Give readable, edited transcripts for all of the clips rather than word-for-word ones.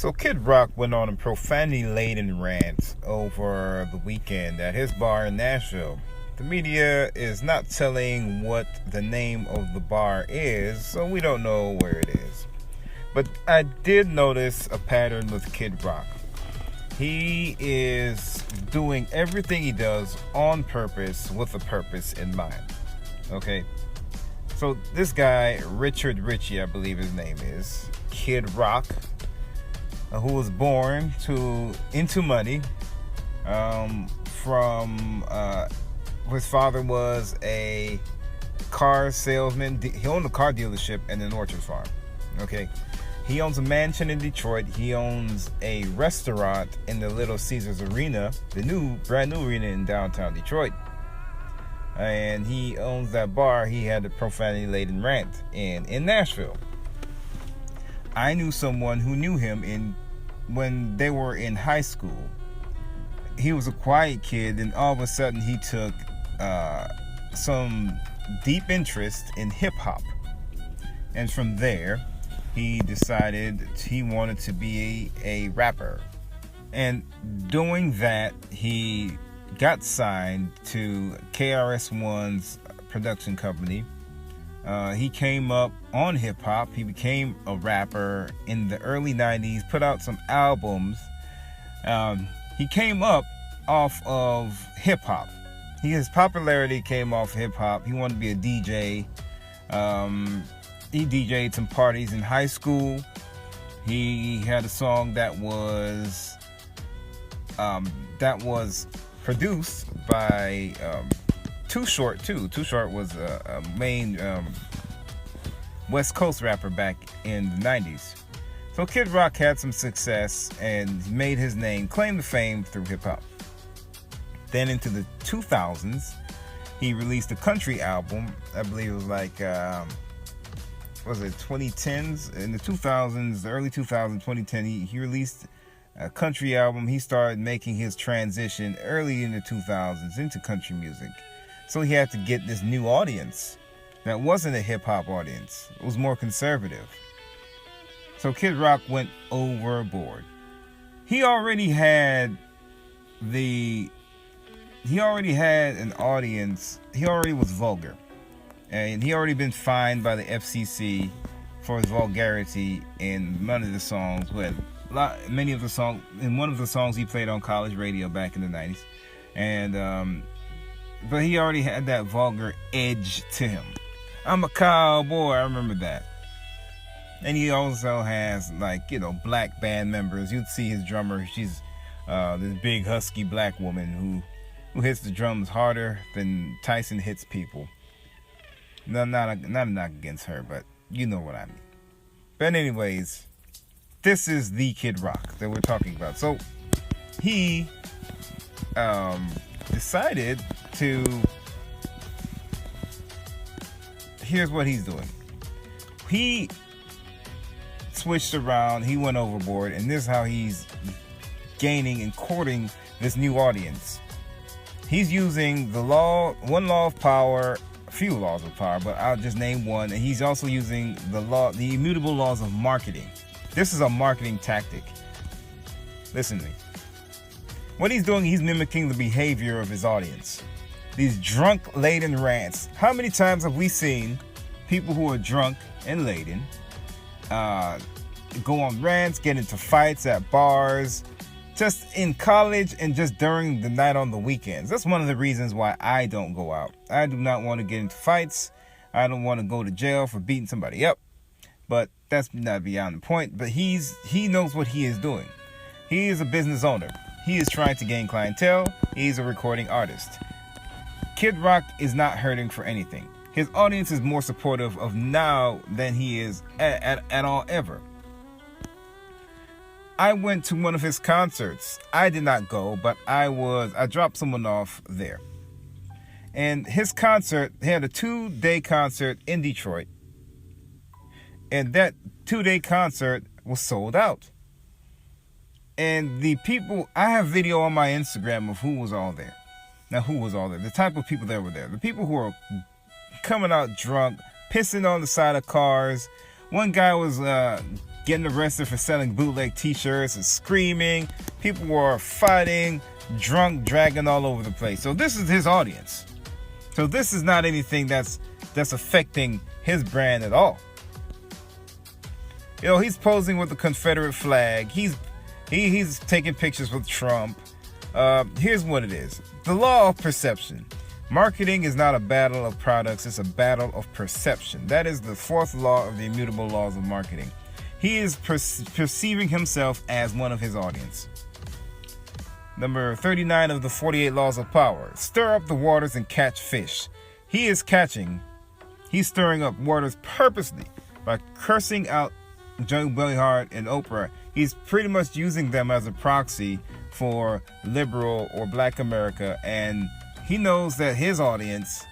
So Kid Rock went on a profanity-laden rant over the weekend at his bar in Nashville. The media is not telling what the name of the bar is, so we don't know where it is. But I did notice a pattern with Kid Rock. He is doing everything he does on purpose with a purpose in mind. Okay? So this guy, Richard Ritchie, I believe his name is, Kid Rock, who was born into money from his father was a car salesman. He owned a car dealership and an orchard farm. Okay, he owns a mansion in Detroit. He owns a restaurant in the Little Caesars Arena, the brand new arena in downtown Detroit. And he owns that bar he had a profanity-laden rant in Nashville. I knew someone who knew him when they were in high school. He was a quiet kid, and all of a sudden he took some deep interest in hip-hop. And from there, he decided he wanted to be a rapper. And doing that, he got signed to KRS-One's production company. He came up on hip-hop. He became a rapper in the early 90s, put out some albums. He came up off of hip-hop. His popularity came off hip-hop. He wanted to be a DJ. He DJ'd some parties in high school. He had a song that was produced by Too Short too. Too Short was a main West Coast rapper back in the 90s. So Kid Rock had some success and made his name, claimed the fame through hip-hop. Then into the 2000s, he released a country album. I believe it was like, 2010s? In the 2000s, the early 2000s, 2010, he released a country album. He started making his transition early in the 2000s into country music. So he had to get this new audience that wasn't a hip-hop audience. It was more conservative. So Kid Rock went overboard. He already had an audience. He already was vulgar. And he already been fined by the FCC for his vulgarity in one of the songs. Many of the songs, in one of the songs he played on college radio back in the 90s. And but he already had that vulgar edge to him. I'm a cowboy, I remember that. And he also has, black band members. You'd see his drummer, she's this big husky black woman who hits the drums harder than Tyson hits people. No, not a knock against her, but you know what I mean. But anyways, this is the Kid Rock that we're talking about. So he decided to. Here's what he's doing. He switched around. He went overboard, and this is how he's gaining and courting this new audience. He's using one law of power, a few laws of power, but I'll just name one. And he's also using the immutable laws of marketing. This is a marketing tactic. Listen to me. What he's doing, he's mimicking the behavior of his audience. These drunk-laden rants. How many times have we seen people who are drunk and laden go on rants, get into fights at bars, just in college and just during the night on the weekends? That's one of the reasons why I don't go out. I do not want to get into fights. I don't want to go to jail for beating somebody up. But that's not beyond the point. But he knows what he is doing. He is a business owner. He is trying to gain clientele. He's a recording artist. Kid Rock is not hurting for anything. His audience is more supportive of now than he is at all ever. I went to one of his concerts. I did not go, but I dropped someone off there. And his concert, he had a 2-day concert in Detroit. And that 2-day concert was sold out. And the people, I have video on my Instagram of who was all there. Now, who was all there? The type of people that were there. The people who are coming out drunk, pissing on the side of cars. One guy was getting arrested for selling bootleg t-shirts and screaming. People were fighting, drunk, dragging all over the place. So this is his audience. So this is not anything that's affecting his brand at all. You know, he's posing with the Confederate flag. He's taking pictures with Trump. Here's what it is. The law of perception. Marketing is not a battle of products, it's a battle of perception. That is the fourth law of the immutable laws of marketing. He is perceiving himself as one of his audience. Number 39 of the 48 laws of power. Stir up the waters and catch fish. He's stirring up waters purposely by cursing out Joe Behar and Oprah. He's pretty much using them as a proxy for liberal or black America, and he knows that his audience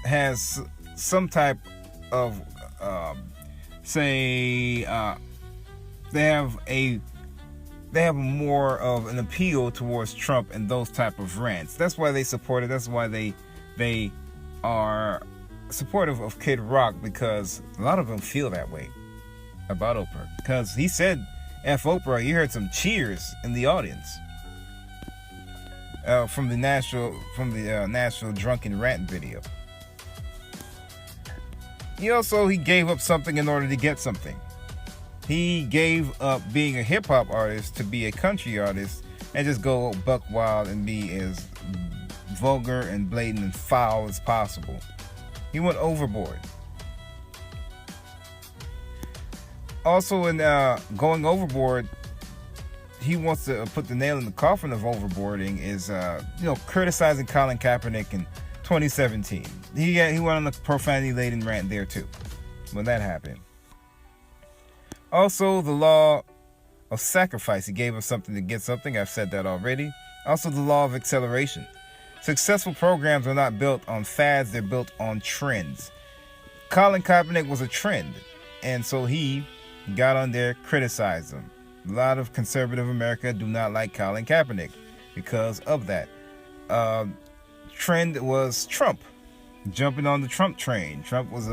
has some type of they have more of an appeal towards Trump and those type of rants. That's why they support it. That's why they are supportive of Kid Rock, because a lot of them feel that way about Oprah. Because he said F Oprah, you heard some cheers in the audience from the Nashville drunken rant video. He gave up something in order to get something. He gave up being a hip-hop artist to be a country artist and just go buck wild and be as vulgar and blatant and foul as possible. He went overboard. Also, in going overboard, he wants to put the nail in the coffin of overboarding is, criticizing Colin Kaepernick in 2017. He went on a profanity-laden rant there too when that happened. Also, the law of sacrifice. He gave us something to get something. I've said that already. Also, the law of acceleration. Successful programs are not built on fads. They're built on trends. Colin Kaepernick was a trend, and so he got on there, criticized him. A lot of conservative America do not like Colin Kaepernick because of that. Trend was Trump, jumping on the Trump train. Trump was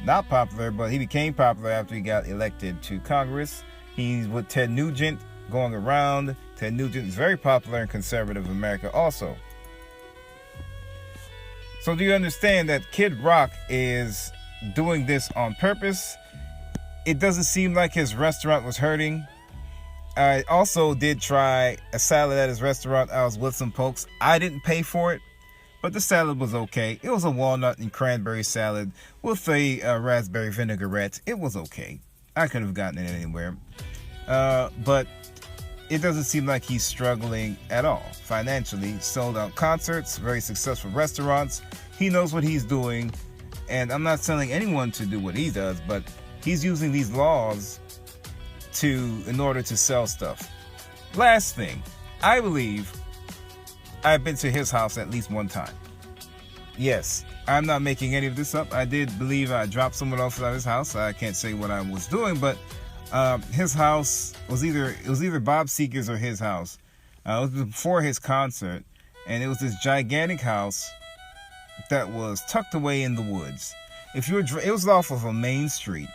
not popular, but he became popular after he got elected to Congress. He's with Ted Nugent going around. Ted Nugent is very popular in conservative America also. So do you understand that Kid Rock is doing this on purpose? It doesn't seem like his restaurant was hurting. I also did try a salad at his restaurant. I was with some folks. I didn't pay for it, but the salad was okay. It was a walnut and cranberry salad with a raspberry vinaigrette. It was okay. I could have gotten it anywhere. But it doesn't seem like he's struggling at all financially. Sold out concerts, very successful restaurants. He knows what he's doing. And I'm not telling anyone to do what he does, but he's using these laws in order to sell stuff. Last thing, I believe I've been to his house at least one time. Yes, I'm not making any of this up. I did believe I dropped someone off at his house. I can't say what I was doing, but his house was either Bob Seger's or his house. It was before his concert, and it was this gigantic house that was tucked away in the woods. It was off of a main street.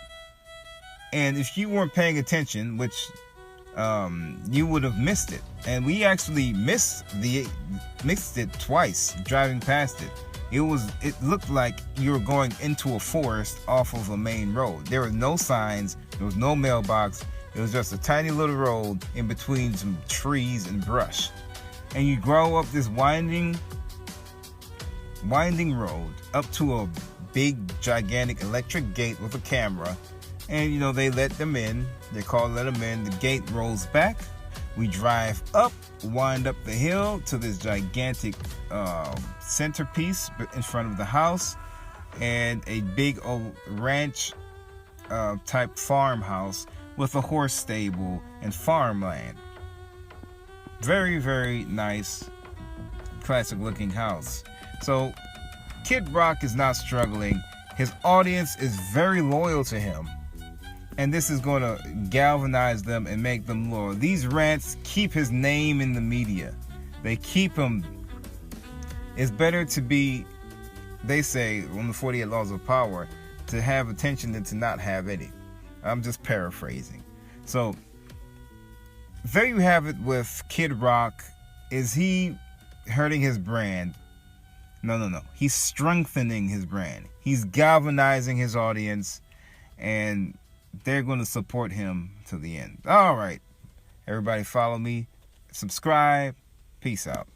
And if you weren't paying attention, which you would have missed it. And we actually missed it twice driving past it. It looked like you were going into a forest off of a main road. There were no signs, there was no mailbox. It was just a tiny little road in between some trees and brush. And you grow up this winding road up to a big gigantic electric gate with a camera. And they let them in. They let them in. The gate rolls back. We drive up, wind up the hill to this gigantic centerpiece in front of the house, and a big old ranch type farmhouse with a horse stable and farmland. Very, very nice, classic looking house. So Kid Rock is not struggling. His audience is very loyal to him. And this is going to galvanize them and make them loyal. These rants keep his name in the media. They keep him. It's better to be, they say, on the 48 laws of power, to have attention than to not have any. I'm just paraphrasing. So there you have it with Kid Rock. Is he hurting his brand? No. He's strengthening his brand. He's galvanizing his audience, and they're going to support him to the end. All right. Everybody follow me. Subscribe. Peace out.